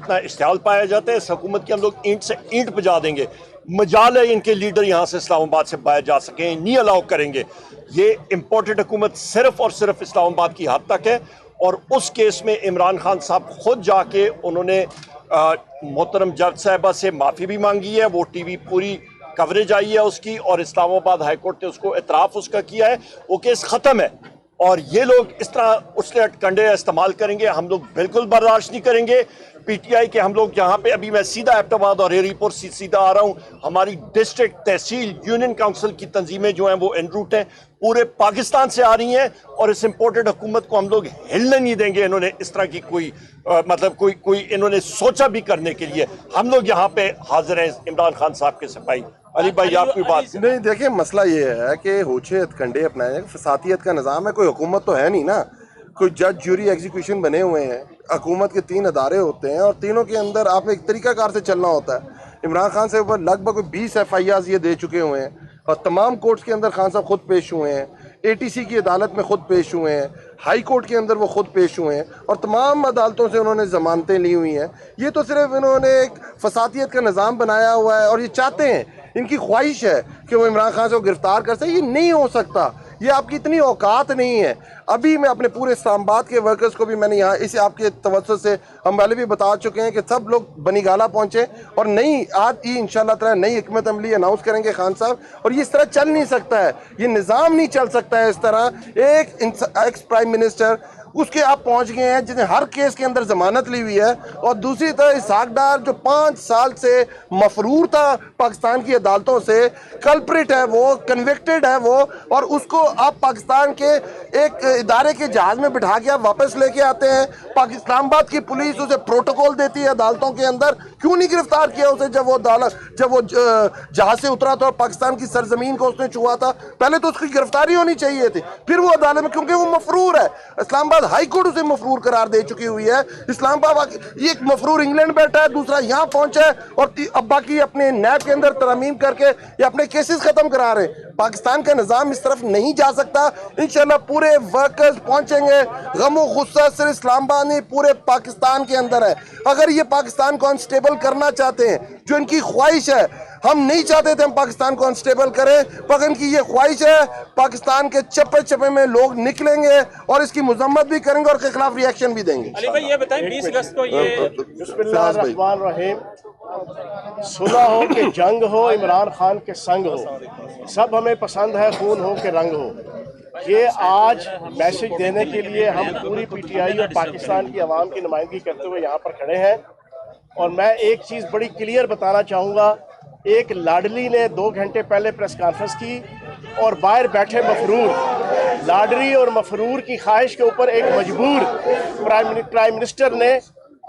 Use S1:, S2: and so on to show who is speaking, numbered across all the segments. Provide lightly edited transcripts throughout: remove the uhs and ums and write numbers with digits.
S1: जितना इश्तिहाल पाया जाता है इस हुकूमत की हम लोग ईंट से ईंट बजा देंगे। मजाल है इनके लीडर यहाँ से इस्लामाबाद से बाहर जा सकें, नहीं अलाउ करेंगे। ये इम्पोर्टेड हुकूमत सिर्फ और सिर्फ इस्लामाबाद की हद तक है, और उस केस में इमरान खान साहब खुद जाके उन्होंने मोहतरम जज साहिबा से माफ़ी भी मांगी है, वो टीवी पूरी कवरेज आई है उसकी, और इस्लामाबाद हाई कोर्ट ने उसको इतराफ़ उसका किया है, वो केस ख़त्म है। और ये लोग इस तरह उसने कंडे इस्तेमाल करेंगे, हम लोग बिल्कुल बर्दाश्त नहीं करेंगे। पीटीआई के हम लोग यहाँ पे अभी मैं सीधा एबटाबाद और एयरपोर्ट से सीधा आ रहा हूँ, हमारी डिस्ट्रिक्ट तहसील यूनियन काउंसिल की तंजीमें जो हैं वो एन रूट हैं, पूरे पाकिस्तान से आ रही हैं, और इस इम्पोर्टेड हुकूमत को हम लोग हिलने नहीं देंगे। इन्होंने इस तरह की कोई इन्होंने सोचा भी करने के लिए। हम लोग यहाँ पे हाजिर हैं इमरान खान साहब के सिपाही। अली भाई आपकी बात
S2: नहीं, देखिए मसला ये है कि होचे हथकंडे अपनाए, फसातियत का निज़ाम है, कोई हुकूमत तो है नहीं ना, कोई जज ज्यूरी एग्जीक्यूशन बने हुए हैं। हुकूमत के 3 अदारे होते हैं और तीनों के अंदर आपने एक तरीकाकार से चलना होता है। इमरान खान से ऊपर लगभग 20 FIRs ये दे चुके हुए हैं, और तमाम कोर्ट्स के अंदर खान साहब खुद पेश हुए हैं, ATC की अदालत में खुद पेश हुए हैं, हाई कोर्ट के अंदर वो खुद पेश हुए हैं, और तमाम अदालतों से उन्होंने ज़मानतें ली हुई हैं। ये तो सिर्फ इन्होंने एक फसातियत का निज़ाम बनाया हुआ है, और ये चाहते हैं, इनकी ख्वाहिश है कि वो इमरान खान से गिरफ्तार कर सके। ये नहीं हो सकता, ये आपकी इतनी औकात नहीं है। अभी मैं अपने पूरे इस्लामाबाद के वर्कर्स को भी मैंने यहाँ इसे आपके तवज्जुह से हम पहले भी बता चुके हैं कि सब लोग बनीगाला पहुँचे, और नई आज ही इंशाअल्लाह ताला नई हिकमत अमली अनाउंस करेंगे खान साहब। और ये इस तरह चल नहीं सकता है, ये निज़ाम नहीं चल सकता है इस तरह। एक एक्स प्राइम मिनिस्टर उसके आप पहुंच गए हैं जिसने हर केस के अंदर जमानत ली हुई है, और दूसरी तरफ इसहाक डार जो 5 साल से मफरूर था पाकिस्तान की अदालतों से, कल्प्रिट है वो, कन्विक्टेड है वो, और उसको आप पाकिस्तान के एक इदारे के जहाज में बिठा के आप वापस लेके आते हैं। इस्लामाबाद की पुलिस उसे प्रोटोकॉल देती है अदालतों के अंदर, क्यों नहीं गिरफ्तार किया उसे जब वो जहाज से उतरा था और पाकिस्तान की सरजमीन को उसने छुआ था? पहले तो उसकी गिरफ्तारी होनी चाहिए थी, फिर वो अदालत में, क्योंकि वो मफरूर है। इस्लामाबाद हाई कोर्ट उसे मफरूर करार दे चुकी हुई है। इस्लामाबाद ये एक मफरूर इंग्लैंड बैठा है, दूसरा यहाँ पहुंचा है, और अब बाकी अपने नैब के अंदर तरमीम करके ये अपने केसेस खत्म करा रहे हैं। पाकिस्तान का निज़ाम इस तरफ नहीं जा सकता। इंशाल्लाह पूरे वर्कर्स पहुंचेंगे। गमो गुस्सा सिर्फ इस्लामाबाद नहीं, पूरे पाकिस्तान के अंदर है। अगर ये पाकिस्तान को अनस्टेबल करना चाहते हैं, जो इनकी ख्वाहिश है, हम नहीं चाहते थे हम पाकिस्तान को अनस्टेबल करें, पर इनकी ये ख्वाहिश है, पाकिस्तान के चप्पे चप्पे में लोग निकलेंगे और इसकी मजम्मत भी करेंगे और के खिलाफ रिएक्शन भी देंगे।
S3: अली भाई ये बताएं, 20 अगस्त को ये
S4: बिस्मिल्लाहिर्रहमानिर्रहीम, सुलह हो कि जंग हो, इमरान खान के संग हो, सब हमें पसंद है, खून हो कि रंग हो। ये आज मैसेज देने के लिए हम पूरी PTI और पाकिस्तान की आवाम की नुमाइंदगी करते हुए यहाँ पर खड़े हैं। और मैं एक चीज़ बड़ी क्लियर बताना चाहूँगा, एक लाडली ने 2 घंटे पहले प्रेस कॉन्फ्रेंस की, और बाहर बैठे मफरूर, लाडली और मफरूर की ख्वाहिश के ऊपर एक मजबूर प्राइम मिनिस्टर ने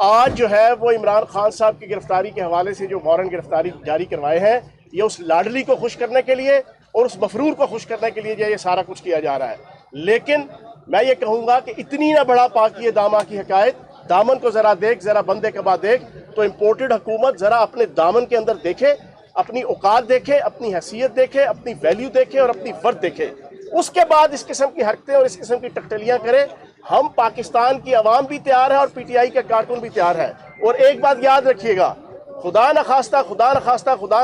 S4: आज जो है वो इमरान खान साहब की गिरफ्तारी के हवाले से जो वारंट गिरफ्तारी जारी करवाए हैं, ये उस लाडली को खुश करने के लिए और उस मफरूर को खुश करने के लिए जो ये सारा कुछ किया जा रहा है। लेकिन मैं ये कहूँगा कि इतनी ना बड़ा पाकिए दामा की हकायत, दामन को ज़रा देख, ज़रा बंदे कबा देख। तो इम्पोर्टेड हुकूमत ज़रा अपने दामन के अंदर देखे, अपनी औकात देखे, अपनी हैसियत देखे, अपनी वैल्यू देखे और अपनी वर्थ देखे। उसके बाद इस किस्म की हरकतें और इस किस्म की टकटलियाँ करे। हम पाकिस्तान की आवाम भी तैयार है और PTI के कारकुन भी तैयार है। और एक बात याद रखिएगा, खुदा न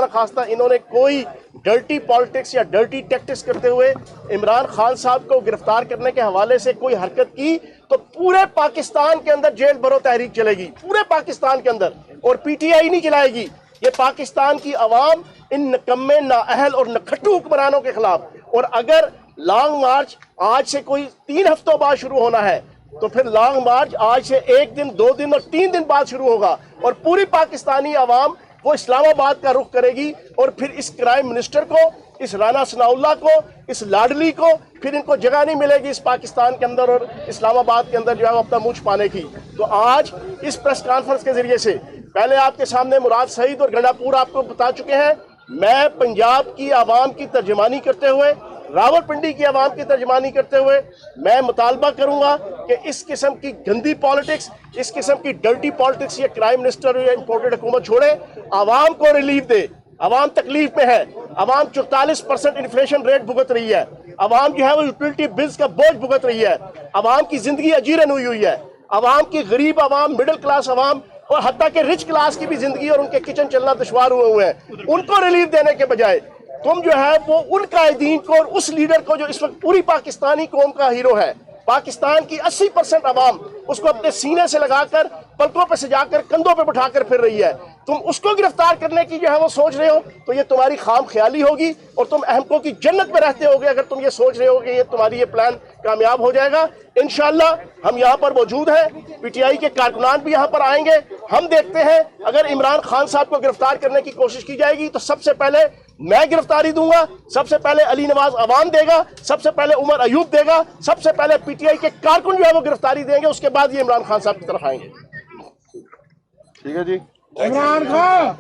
S4: खास्ता इन्होंने कोई डर्टी पॉलिटिक्स या डर्टी टैक्टिक्स करते हुए इमरान खान साहब को गिरफ्तार करने के हवाले से कोई हरकत की तो पूरे पाकिस्तान के अंदर जेल भरो तहरीक चलेगी, पूरे पाकिस्तान के अंदर, और PTI नहीं चलाएगी। ये पाकिस्तान की आवाम इन निकम्मे, नाअहल और नखट्टू हुक्मरानों के खिलाफ। और अगर लॉन्ग मार्च आज से कोई 3 हफ्तों बाद शुरू होना है, तो फिर लॉन्ग मार्च आज से 1 दिन, 2 दिन और 3 दिन बाद शुरू होगा, और पूरी पाकिस्तानी आवाम वो इस्लामाबाद का रुख करेगी। और फिर इस क्राइम मिनिस्टर को, इस राना सनाउल्लाह को, इस लाडली को, फिर इनको जगह नहीं मिलेगी इस पाकिस्तान के अंदर और इस्लामाबाद के अंदर जो है अपना मुँह छुपाने की। तो आज इस प्रेस कॉन्फ्रेंस के जरिए से पहले आपके सामने मुराद सईद और गंडापुर आपको बता चुके हैं, मैं पंजाब की आवाम की तर्जमानी करते हुए, रावलपिंडी की आवाम की तर्जमानी करते हुए मैं मुतालबा करूंगा कि इस किस्म की गंदी पॉलिटिक्स, इस किस्म की डर्टी पॉलिटिक्स ये क्राइम मिनिस्टर या इंपोर्टेड हुकूमत छोड़े, आवाम को रिलीफ दे। आवाम तकलीफ में है, आवाम 44% इन्फ्लेशन रेट भुगत रही है, आवाम जो है वो यूटिलिटी बिल्स का बोझ भुगत रही है, आवाम की जिंदगी अजीरन हुई है, आवाम की गरीब आवाम, मिडिल क्लास आवाम और हत्ता के रिच क्लास की भी जिंदगी और उनके किचन चलना दुश्वार हुए हैं, उनको रिलीफ देने के बजाय तुम जो है वो उन कायदीन को और उस लीडर को जो इस वक्त पूरी पाकिस्तानी कौम का हीरो है, पाकिस्तान की 80% आवाम उसको अपने सीने से लगाकर पलकों पर सजाकर कंधों पर बिठाकर फिर रही है, तुम उसको गिरफ्तार करने की जो है वो सोच रहे हो, तो ये तुम्हारी खाम ख्याली होगी और तुम अहमको की जन्नत में रहते होगे अगर तुम ये सोच रहे हो कि ये तुम्हारी ये प्लान कामयाब हो जाएगा। इंशाल्लाह हम यहाँ पर मौजूद हैं, पीटीआई के कारकुनान भी यहाँ पर आएंगे। हम देखते हैं अगर इमरान खान साहब को गिरफ्तार करने की कोशिश की जाएगी तो सबसे पहले मैं गिरफ्तारी दूंगा, सबसे पहले अली नवाज अवान देगा, सबसे पहले उमर अयूब देगा, सबसे पहले पीटीआई के कारकुन जो है वो गिरफ्तारी देंगे, उसके बाद ये इमरान खान साहब की तरफ आएंगे।
S2: ठीक है जी।
S5: इमरान खान